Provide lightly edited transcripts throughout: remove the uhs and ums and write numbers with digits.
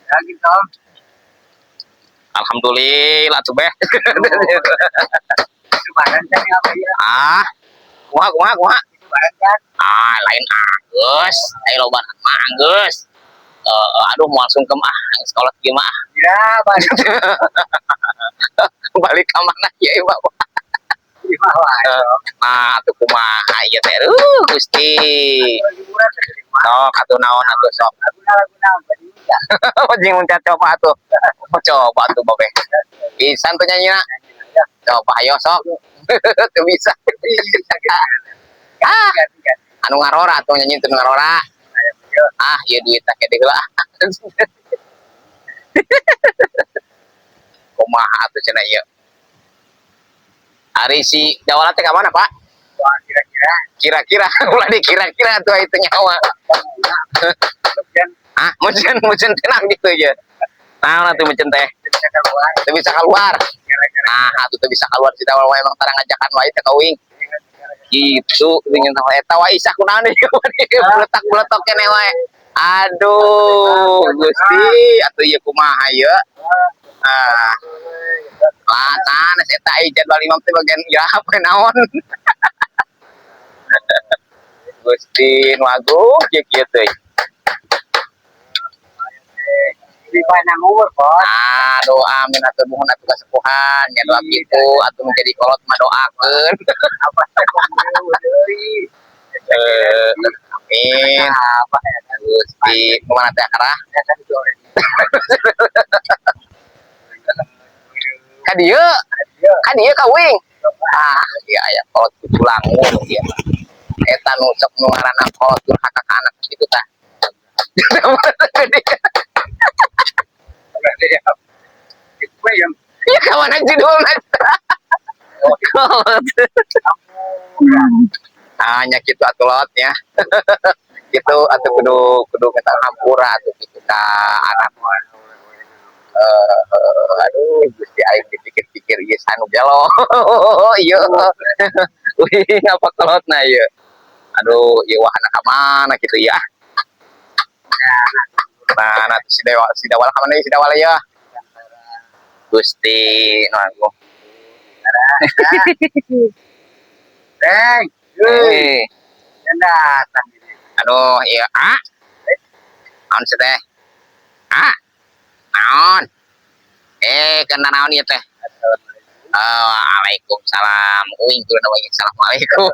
Ya gitu. Alhamdulillah tuh beh. Itu badan kan apa ya? Ah, kumaha. Itu badan kan. Ah, lain geus. Ayo loba mah geus. Aduh mau langsung ke mah sekolah gimana? Ya, balik Balik ke mana ya, Bapak? di bawah. Nah, atuh kumaha ieu teh? Gusti. Liburan dari mana? Sok atuh naon atuh sok. Laguna jadi enggak. Anjing muncrat coba atuh. Coba atuh Babe. Bisa tuh nyanyina. Coba ayo sok. Tuh bisa. Ah, anu ngarora atuh nyanyi teu ngarora. Ah, ieu duit teh gede heula. Kumaha atuh cenah ieu? Ari si Dawala teh ka mana, Pak? Wah, kira-kira Kira-kira ulah dikira-kira tuh itu nyawa. kemudian Ah, muncen tenang gitu aja. Nah, tuh muncen teh. bisa keluar. Teu bisa keluar. Kira-kira Nah, atuh teu bisa keluar si Dawala emang tarang ngajakan wae teh ka uing. Gitu ingin sama eta wae isah kunaon ieu bletak-bletok kene wae. Aduh, Gusti, atuh ieu kumaha ieu? Ah, latan eta jadwal imam teh bagian ieu apa naon? Gusti nu agung kieu teh. Di panjang umur, Bos. Aduh, amin atuh nuhun atuh kasepuhan nya doa kitu atuh menjadi kolot mah doakeun. Apa deui? Amin. Apa ya? Gusti kumaha teh arah? Kan sore. Ka dieu ka uing. Ah, iya aya kolot kudu langun ieu. Eta nu sok nu ngaranna kolot durhaka ka anak kitu tah. Itu yang Ya kawan aja judulna. Kolot. Hanya gitu atuh lot ya. Gitu atuh kudu kita hampura atuh kitu ka anak. Aduh Gusti aing dipikir-pikir ieu sanu gelo. Ieu. Wih, ngapa kolotna ieu? Aduh, ieu wahana ka mana kitu ya. Nah, si Dawal ka mana si Dawal ya? Gusti nu agung. Deng, Eh, datang ini. aduh, iya, naon sih teh? Naon? Kena naon ieu teh? Waalaikumsalam. Uing kudu namanya assalamualaikum.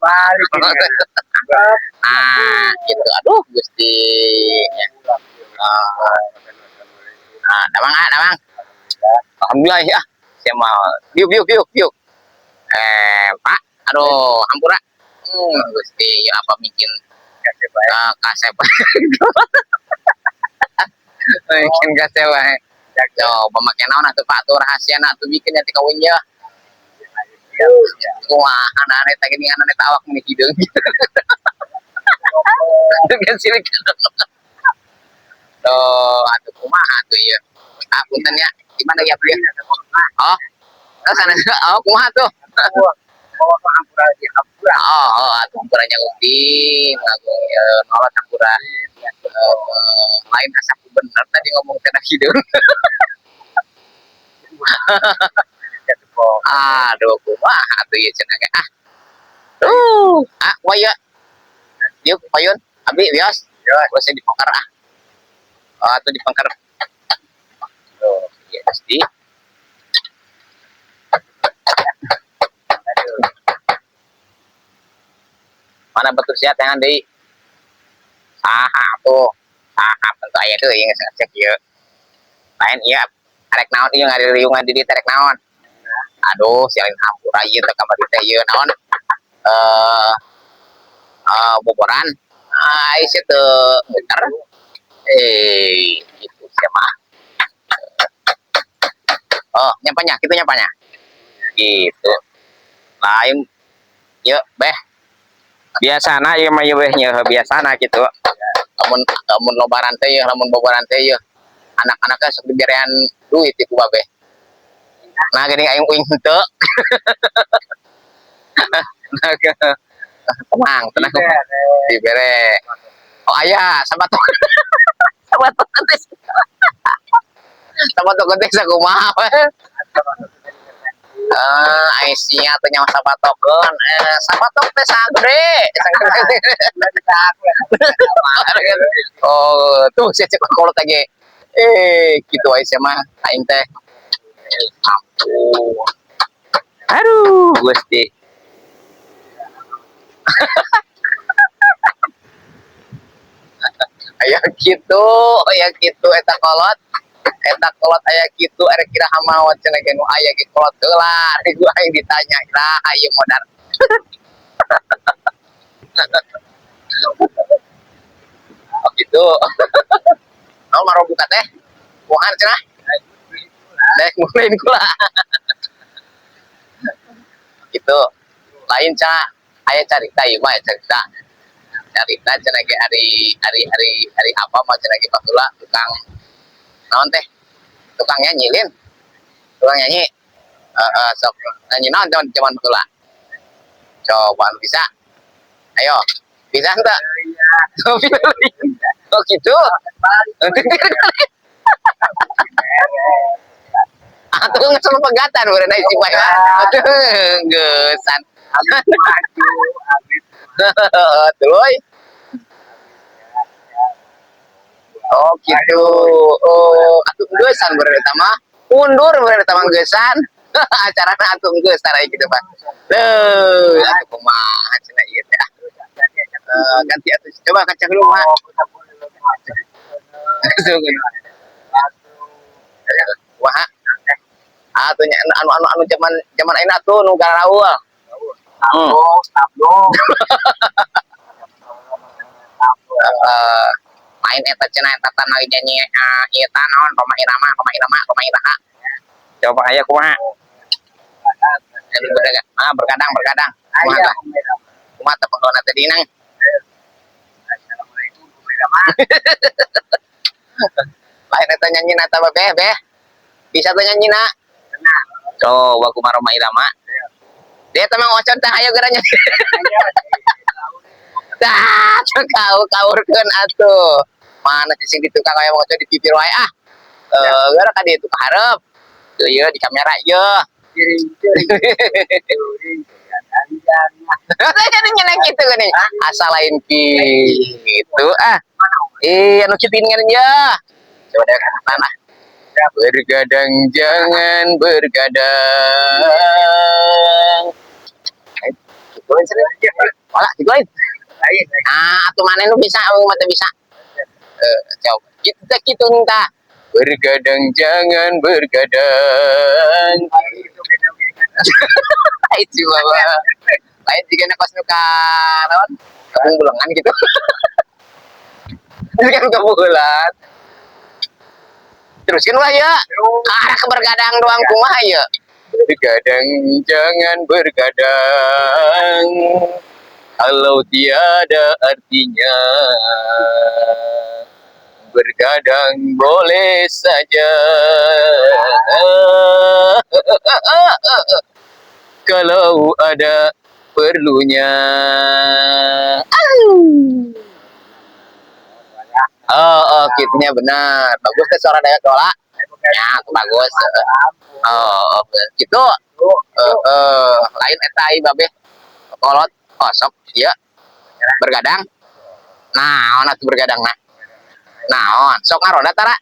Balik Nah, gitu. Aduh, Gusti. Nah, damang. Alhamdulillah ya. Saya mau biuk. Pak, aduh, hampura. Gusti, ya apa mungkin kasep. Mungkin kasep wae. Coba make naon atuh Pak tuh rahasia na tuh bikin nya ti kawin ya. Wah, anak-anak teh geuning anak awak meni hideung. Dengan silik. Tuh, atuh kumaha tuh ieu? Punten ya. Di mana ya, Bro? Oh. Sana kumaha tuh? bawa ke Hampura di Hampura. Atuh hampuranya Gusti, ngagung nolak hampura. Lain asap bener tadi ngomong teh hideung. Aduh, kumaha atuh ieu cenah ge. Waya. Yuk, payun. Abi bios. Gua saya dipangkar atuh dipangkar. Tuh, ieu Gusti. Mana betul sia tangan deui. Saha tuh? Saha bentuk aya deui ngecek ieu. Lain ieu arek naon ieu ngaririungan di dieu arek naon? Aduh, sialin hampura ieu teh kamari teh ieu naon? Boboran. Isi teu muter. Gitu sia mah. Nyapanya, kitu nyapanya. Gitu. Lain ieu beh. Biasana ieu mah ieu weh nya biasana kitu. Lamun lobaran teh ieu, lamun boboran teh ieu. Anak-anaknya sok diberean duit ti ku babeh. Nah, geuning aing uing henteu. Tenang. Dibere. Oh aya, sabatok. Sabatok nanti. Sama tuh gede sakumaha we. Aisyah teh nyawa sapatokkeun. Sapatok teh sagede. Oh, tuh saya cek kolot lagi. Gitu Aisyah mah aing teh. Ampun. Aduh, Gusti. Aya gitu eta kolot aya gitu are kira hamawa cenah ge nu aya ge kolot heula gua aing ditanya lah ieu modal. Oh gitu. Oh maro buka teh. Kumaha cenah? Dek mulai kula. Gitu. Lain ca aya carita ieu mah carita cenah ge hari apa mah cenah ge baheula tukang naon teh? Tukang nyanyi lin. Tukang nyanyi. Sok nyanyi naon zaman baheula. Coba bisa. Ayo. Bisa henteu? Oh gitu. Atuh ngeus pegatan urang isi bae. Atuh geusan. Tuh. Oh gitu. Oh, atuh geusan bener eta mah. Mundur bener eta mah geusan. Acarana atuh geus tara kitu mah. Teuh, atuh kumaha cenah ieu teh. Ganti atuh coba kaca dulu mah. Kumaha? Atuh anu zaman ayeuna tuh nu garaul. Main eta cenah eta tanah nyanyi ieu tah naon Roma Irama. Coba aya kumaha? Bergadang. Kumaha tah? Kumaha tah panggalna teh dinang? Lain eta nyanyina tah beh. Bisa teh nyanyina? Coba kumaha Roma Irama. Dia teh mang ocon tah aya geura nyanyi. Tah, kaurkeun atuh. Mana sing ditukang aya ngocon di bibir wae ah. Geura ka ditu ka hareup. Teu ieu di kamera ieu. Jadi nyeneng gitu geuning. Asal lain gitu ah. Anu kitu ngan ya. Coba deh kan mana. Bergadang jangan bergadang. Gituin sih. Malah gituin. Atuh mana nu bisa, mah bisa. Coba kita gitu entah. Bergadang jangan bergadang. Itu bawa. Lain juga nakos nuka naon? Kabung bulangan gitu. Ini kan kebulan. Teruskan lah ya. Arah ke bergadang doang kumaha ya. Bergadang jangan bergadang. Kalau tiada artinya. Bergadang boleh saja. Kalau ada perlunya. Oh, kitnya benar. Bagus ke suara Dayak Dola. Ya, bagus. Oh, gitu. Lain eta ai babe. Kolot, sok ieu. Bergadang. Naon atuh bergadang nah. Naon, sok ngaronda tara.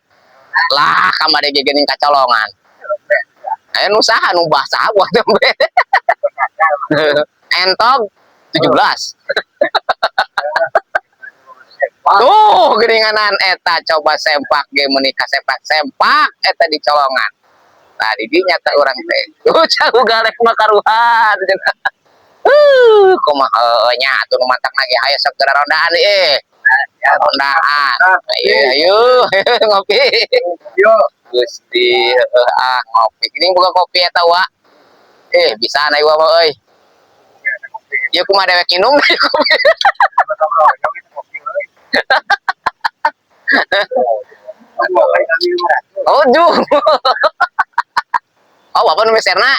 Lah, kamari ge geuning kacolongan. Aya nu saha nu basah buat tembe. Entog 17. Tuh geuninganan eta coba sempak ge menikah sempak eta dicolongan. Tadi dinya teh urang teh. Jauh galek mah karuhan. Kumaha nya atuh nu mantak lagi aya sok rondaan rondaan. Ayo ngopi. Yo Gusti ngopi. Ini buka kopi eta wa. Bisa na ieu mah euy. Ieu kumaha dewek minum kopi. Oh, oh, bapak nu meserna?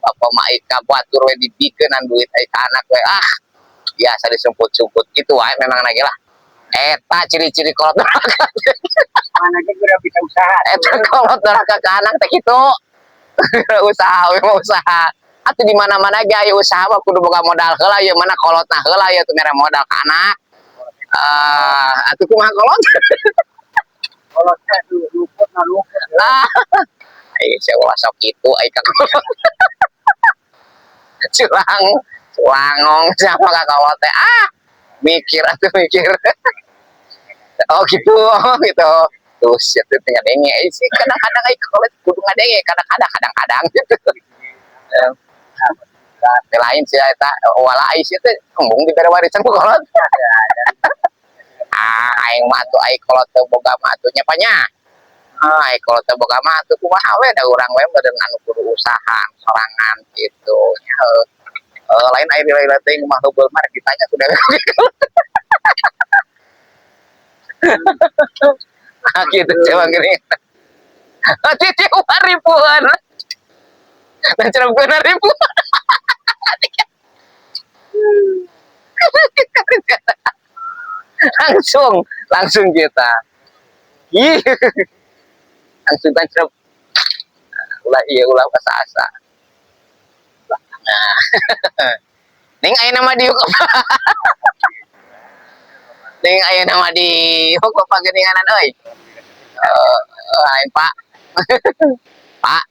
Bapak mah ika batur we dibikeun duit ka anak we. Biasa disumput-sumput gitu wae memang lagi lah. Eta ciri-ciri kolot. mana aja gue udah bisa usaha. Eta kolot doraka ke anak teh kitu. Usaha we mah usaha. Atuh di mana-mana ge aya usaha mah kudu boga modal heula ieu mana kolotna heula ieu teu mere modal ka anak. Atuh kumaha kolot? Kalau saya tuh luput. Ai saya ulah sok kitu ai ka kolot. Curangong siapa ka kolot teh. Mikir atuh mikir. Oh gitu, oh gitu. Terus itu ngadenge sih kadang-kadang ai kolot kudu ngadenge kadang-kadang gitu. Lain sih eta wala ai sih teh embung dibere warisan ku kolot. Aing mah atuh ai kolot teu boga mah atuh nya panya. Ai kolot teu boga mah atuh kumaha we da urang we meureun anu kudu usaha sorangan gitu nya. Lain ai lila teuing mah heubeul mah ditanya ku dewe. Gitu coba gini. Cici ribuan. Dan cerap gue ribuan. langsung kita langsung kan cerap ulah asa nah ning aya nama di ning aya nama di apa geninganan euy lain pak pak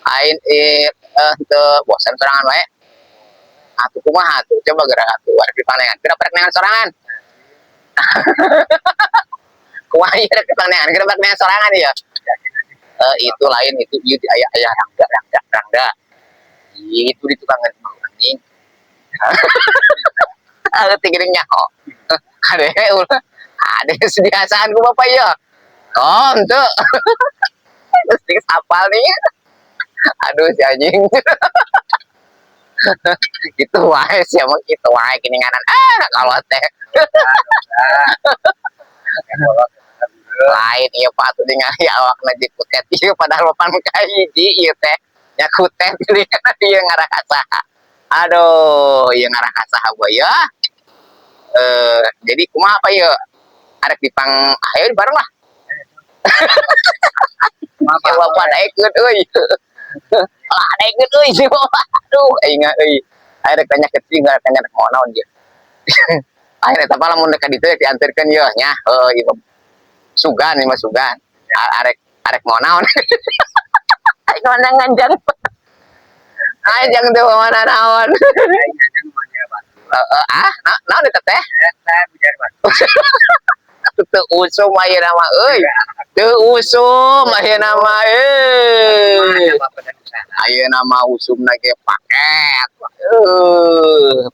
lain teu bosan sorangan wae atuh kumaha atuh coba gerak atuh arek dipanengan gerak panengan sorangan kumaha ieu rek dipanengan gerak panengan sorangan ya itu lain itu ieu aya rangga itu di tukang anjing tinggiring nyaho ade sediasaan ku bapak ieu oh henteu mesti sapal nih aduh si anjing gitu wae sih emang gitu wae geninganan kalau teh lain ieu Pak tuh dengan ya awakna di kutet ieu padahal papan ka hiji ieu teh nya kutet ieu ngarah ka saha aduh ieu ngarah ka saha boy ya jadi kumaha apa ieu arek dipang ayo bareng lah ya bapak daekeun euy lah daekeun euy si bapak aduh aing euy arek tanya kecing tanya mau naon ieu akhirnya tapi lamun dekat itu diantarkan ya nya ieu sugan ieu sugan arek mau naon arek mana nganjang anjang teh mana naon naon eta teh teu usum aya nama euy teu usum aya nama aya nama usumna ge paket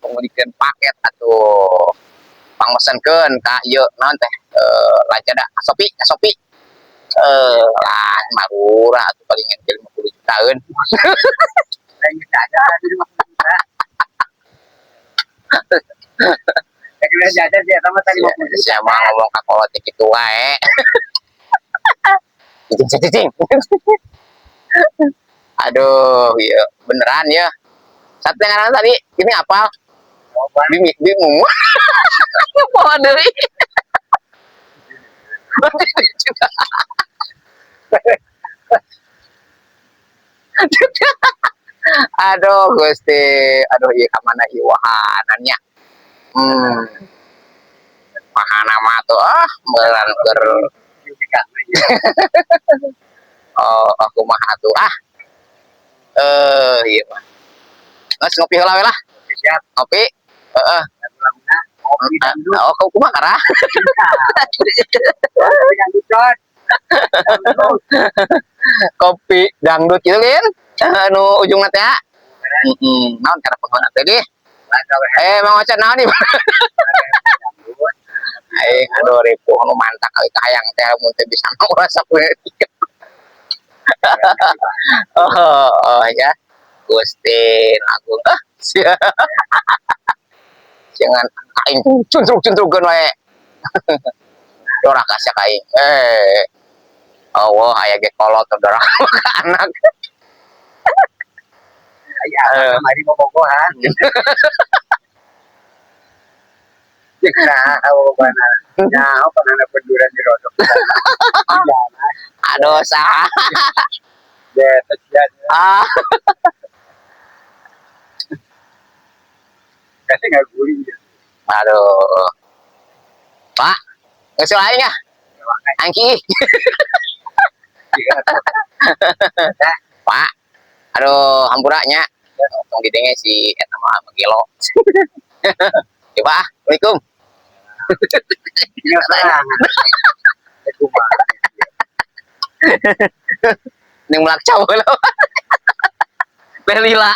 pengudikeun paket atuh pangmesenkeun ka ieu naon teh Lazada Shopee lah marurah atuh palingan 50 jutaan lain saja 50 juta kira jajan dia sama tadi 50 juta saya mau ngomong ka kolot kitu wae cicing aduh iya beneran ya satu yang tadi ini apa bingung apa deui aduh Gusti aduh ieu ka mana ieu wahanannya wahana mah tuh meureun keur oh aku mah atuh iya mah geus ngopi heula we lah siap ngopi heeh oh kau kumaha karah kopi dangdut gitu kan anu ujungna teh naon kana penghona teh ge mang ocan naon nih aing aduh ripuh anu mantak kali kahayang teh mun teh bisa ngurasak we oh ya Gusti Agung sia jangan aing cuntruk-cuntrukkeun wae ora kasih ka aing Allah aya ge kolot dorang anak aya mari bobogohan Tahu mana? Nyaho panana penduran di rodok. Aduh, sah. Ya, terjadi. Ah, Kasih nggak guling ya. aduh. Pak, ngasih lain ya? Angki. Pak, aduh, hampurannya. Tong didenge si eta mah magelo. Coba, Assalamualaikum. Tinggal serangan. Kumaha. Ning melak cawel. Belila.